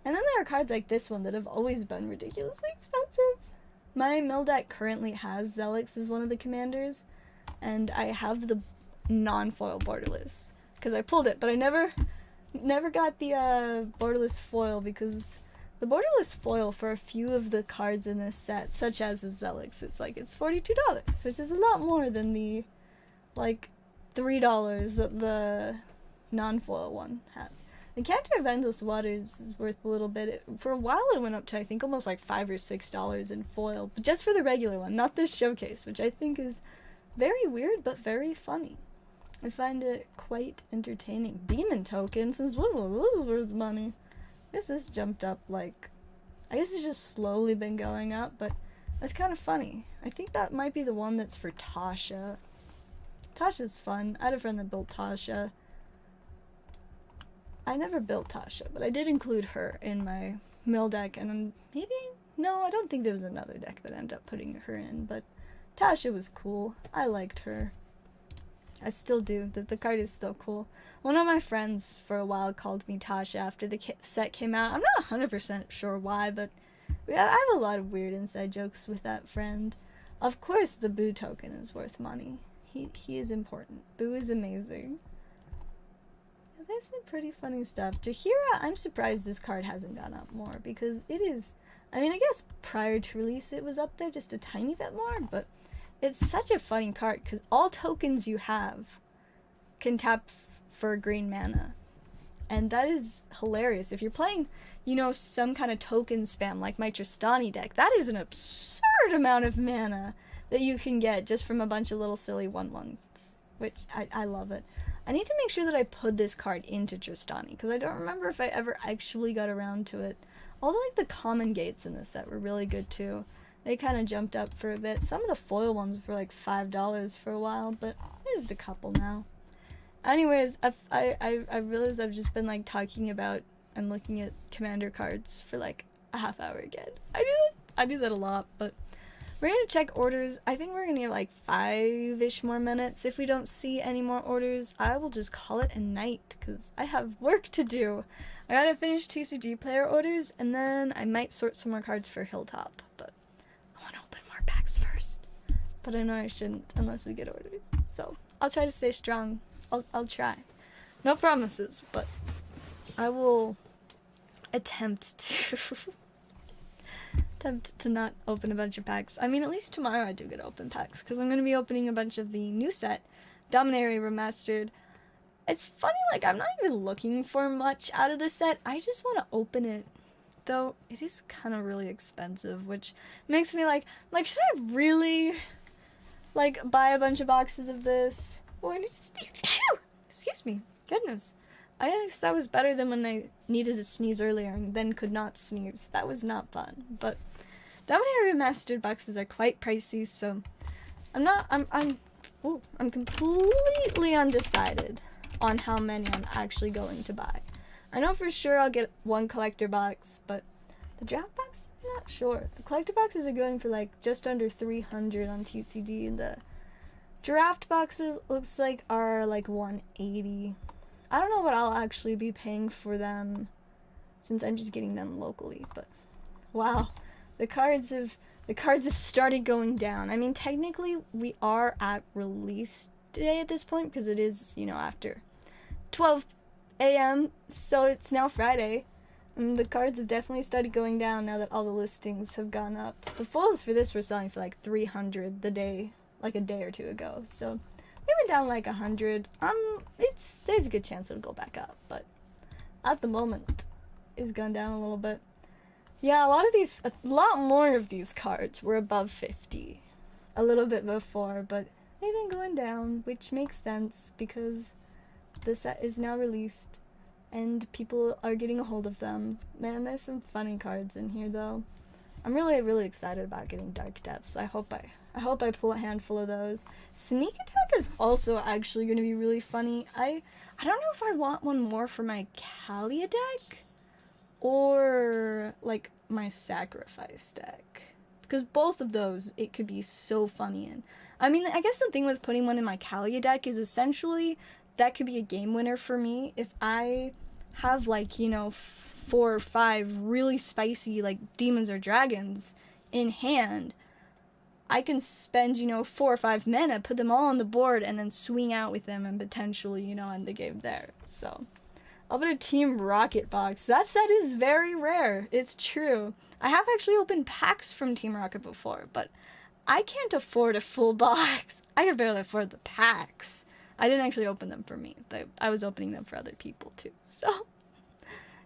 S1: And then there are cards like this one that have always been ridiculously expensive. My mill deck currently has Zelix as one of the commanders, and I have the non-foil borderless because I pulled it, but I never got the borderless foil, because the borderless foil for a few of the cards in this set, such as the Zelix, it's $42, which is a lot more than the like $3 that the non-foil one has. The Cantor of Endless Waters is worth a little bit. For a while it went up to I think almost like $5 or $6 in foil, but just for the regular one, not this showcase, which I think is very weird but very funny. I find it quite entertaining. Demon Tokens is worth money. I guess this jumped up like, I guess it's just slowly been going up, but That's kind of funny. I think that might be the one that's for Tasha. Tasha's fun. I had a friend that built Tasha. I never built Tasha, but I did include her in my mill deck, and maybe, no, I don't think there was another deck that I ended up putting her in, but Tasha was cool. I liked her. I still do. The card is still cool. One of my friends for a while called me Tasha after the set came out. I'm not 100% sure why, but I have a lot of weird inside jokes with that friend. Of course, the Boo token is worth money. He is important. Boo is amazing. Yeah, there's some pretty funny stuff. Jaheira, I'm surprised this card hasn't gone up more, because it is... I mean, I guess prior to release it was up there just a tiny bit more, but it's such a funny card, because all tokens you have can tap for green mana. And that is hilarious. If you're playing, you know, some kind of token spam like my Tristani deck, that is an absurd amount of mana that you can get just from a bunch of little silly 1/1s, which I love it. I need to make sure that I put this card into Tristani, because I don't remember if I ever actually got around to it. Although, like, the common gates in this set were really good, too. They kind of jumped up for a bit. Some of the foil ones were like $5 for a while, but there's just a couple now. Anyways, I realized I've just been, like, talking about and looking at commander cards for, like, a half hour again. I do that a lot, but we're gonna check orders. I think we're gonna get, like, 5-ish more minutes. If we don't see any more orders, I will just call it a night, because I have work to do. I gotta finish TCG player orders, and then I might sort some more cards for Hilltop, but I want to open more packs first. But I know I shouldn't unless we get orders. So I'll try to stay strong. I'll try. No promises, but I will attempt to not open a bunch of packs. I mean, at least tomorrow I do get to open packs, because I'm going to be opening a bunch of the new set, Dominaria Remastered. It's funny, like, I'm not even looking for much out of the set. I just want to open it. Though, it is kind of really expensive, which makes me like, should I really, like, buy a bunch of boxes of this? Oh, I need to sneeze. Excuse me. Goodness. I guess that was better than when I needed to sneeze earlier and then could not sneeze. That was not fun. But Dominaria Remastered boxes are quite pricey, so I'm completely undecided on how many I'm actually going to buy. I know for sure I'll get one collector box, but the draft box, I'm not sure. The collector boxes are going for, like, just under 300 on TCG, and the draft boxes looks like are like 180. I don't know what I'll actually be paying for them, since I'm just getting them locally, but wow, the cards have started going down. I mean, technically we are at release day at this point, because it is, you know, after 12 a.m., so it's now Friday, and the cards have definitely started going down now that all the listings have gone up. The foils for this were selling for like 300 the day, like a day or two ago, so they went down like 100. There's a good chance it'll go back up, but at the moment it's gone down a little a lot more of these cards were above 50 a little bit before, but they've been going down, which makes sense because the set is now released and people are getting a hold of them. Man, there's some funny cards in here though. I'm really, really excited about getting Dark Depths. I hope I pull a handful of those. Sneak Attack is also actually going to be really funny. I don't know if I want one more for my Kalia deck or like my Sacrifice deck, because both of those it could be so funny in. I mean, I guess the thing with putting one in my Kalia deck is essentially that could be a game winner for me if I have, like, you know, 4 or 5 really spicy, like, demons or dragons in hand. I can spend, you know, 4 or 5 mana, put them all on the board, and then swing out with them and potentially, you know, end the game there. So, I'll put a Team Rocket box. That set is very rare. It's true. I have actually opened packs from Team Rocket before, but I can't afford a full box. I can barely afford the packs. I didn't actually open them for me. I was opening them for other people too. So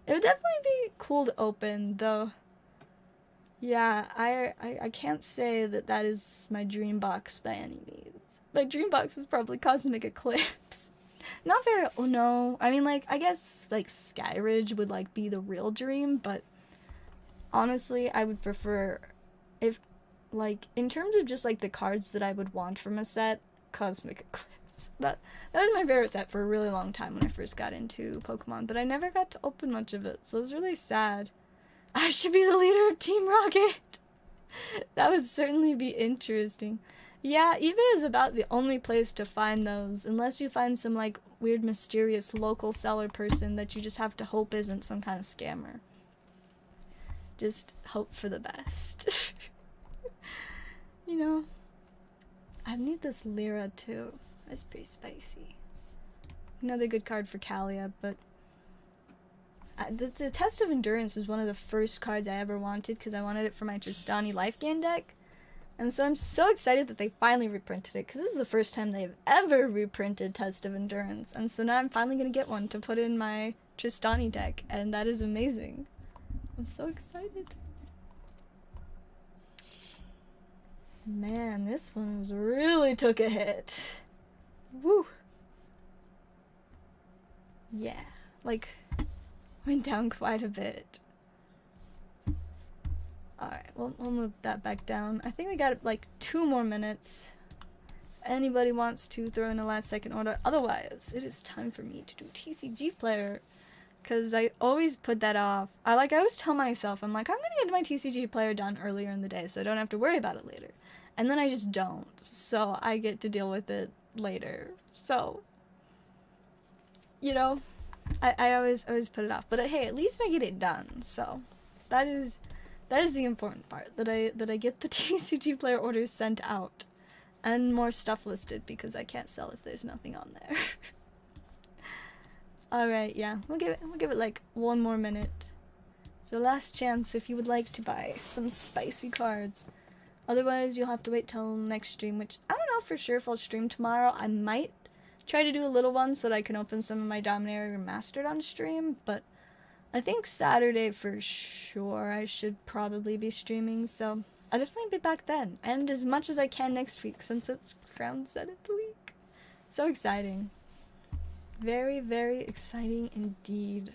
S1: it would definitely be cool to open, though. Yeah, I can't say that is my dream box by any means. My dream box is probably Cosmic Eclipse. Not very, oh no. I mean, like, I guess, like, Skyridge would, like, be the real dream, but honestly, I would prefer, if like, in terms of just, like, the cards that I would want from a set, Cosmic Eclipse. That was my favorite set for a really long time when I first got into Pokemon, but I never got to open much of it, so it was really sad. I should be the leader of Team Rocket! That would certainly be interesting. Yeah, eBay is about the only place to find those, unless you find some, like, weird, mysterious local seller person that you just have to hope isn't some kind of scammer. Just hope for the best. You know, I need this Lyra too. That's pretty spicy. Another good card for Kalia, but the Test of Endurance is one of the first cards I ever wanted because I wanted it for my Tristani Life Gain deck. And so I'm so excited that they finally reprinted it because this is the first time they've ever reprinted Test of Endurance. And so now I'm finally going to get one to put in my Tristani deck, and that is amazing. I'm so excited. Man, this one really took a hit. Woo. Yeah, like, went down quite a bit. Alright, we'll move that back down. I think we got, like, 2 more minutes. If anybody wants to throw in a last second order. Otherwise, it is time for me to do TCG Player. Because I always put that off. I always tell myself, I'm like, I'm gonna get my TCG Player done earlier in the day so I don't have to worry about it later. And then I just don't. So I get to deal with it later. So, you know, I always put it off. But hey, at least I get it done. So that is the important part. That I get the TCG Player orders sent out. And more stuff listed because I can't sell if there's nothing on there. Alright, yeah. We'll give it like 1 more minute. So last chance if you would like to buy some spicy cards. Otherwise, you'll have to wait till next stream, which I don't know for sure if I'll stream tomorrow. I might try to do a little one so that I can open some of my Dominaria Remastered on stream, but I think Saturday for sure I should probably be streaming, so I'll definitely be back then. And as much as I can next week, since it's Crown 7th week. So exciting. Very, very exciting indeed.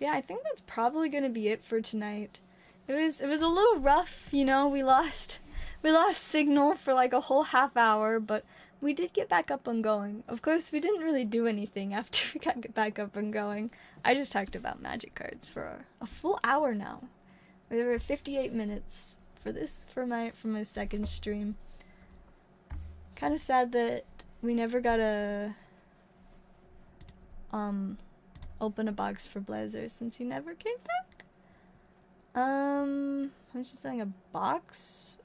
S1: Yeah, I think that's probably gonna be it for tonight. It was a little rough, you know, we lost signal for like a whole half hour, but we did get back up and going. Of course, we didn't really do anything after we got back up and going. I just talked about magic cards for a full hour now. We were 58 minutes for my second stream. Kind of sad that we never got a open a box for Blazer since he never came back. I'm just saying a box?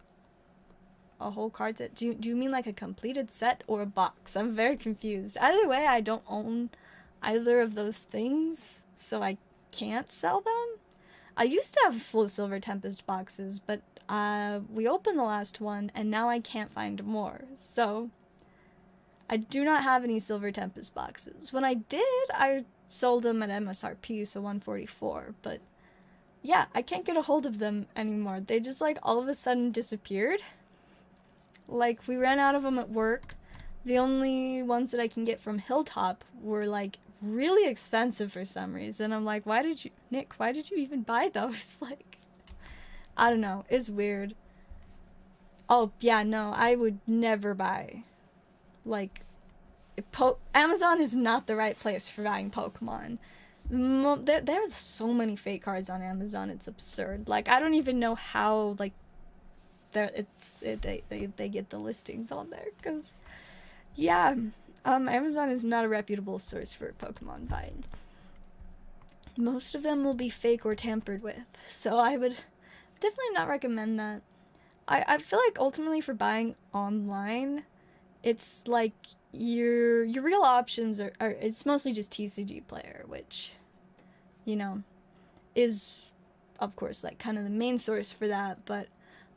S1: A whole card set? Do you mean like a completed set or a box? I'm very confused. Either way, I don't own either of those things, so I can't sell them. I used to have full Silver Tempest boxes, but we opened the last one, and now I can't find more. So I do not have any Silver Tempest boxes. When I did, I sold them at MSRP, so 144, but yeah, I can't get a hold of them anymore. They just, like, all of a sudden disappeared. Like, we ran out of them at work. The only ones that I can get from Hilltop were, like, really expensive for some reason. I'm like, Nick, why did you even buy those? Like, I don't know. It's weird. Oh, yeah, no, I would never buy. Like, Amazon is not the right place for buying Pokemon. There's so many fake cards on Amazon, it's absurd. Like, I don't even know how, like, they get the listings on there, because, yeah, Amazon is not a reputable source for Pokemon buying. Most of them will be fake or tampered with, so I would definitely not recommend that. I feel like ultimately for buying online, it's like your real options are it's mostly just TCG Player, which, you know, is of course like kind of the main source for that, but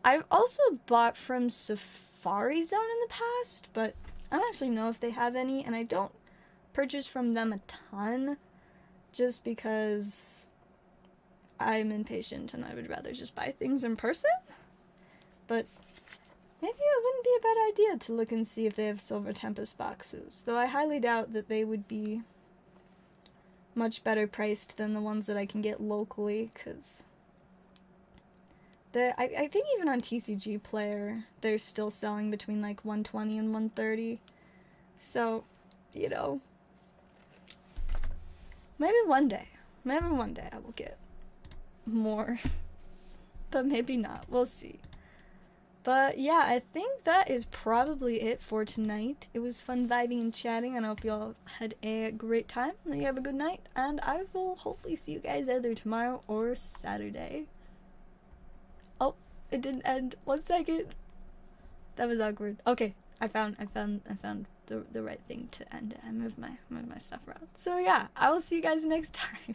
S1: I've also bought from Safari Zone in the past, but I don't actually know if they have any, and I don't purchase from them a ton just because I'm impatient and I would rather just buy things in person. But maybe it wouldn't be a bad idea to look and see if they have Silver Tempest boxes, though I highly doubt that they would be much better priced than the ones that I can get locally, because I think even on TCG Player, they're still selling between like 120 and 130. So, you know, maybe one day I will get more, but maybe not. We'll see. But yeah, I think that is probably it for tonight. It was fun vibing and chatting, and I hope you all had a great time. And you have a good night, and I will hopefully see you guys either tomorrow or Saturday. Oh, it didn't end. 1 second. That was awkward. Okay, I found the right thing to end it. I moved my stuff around. So yeah, I will see you guys next time.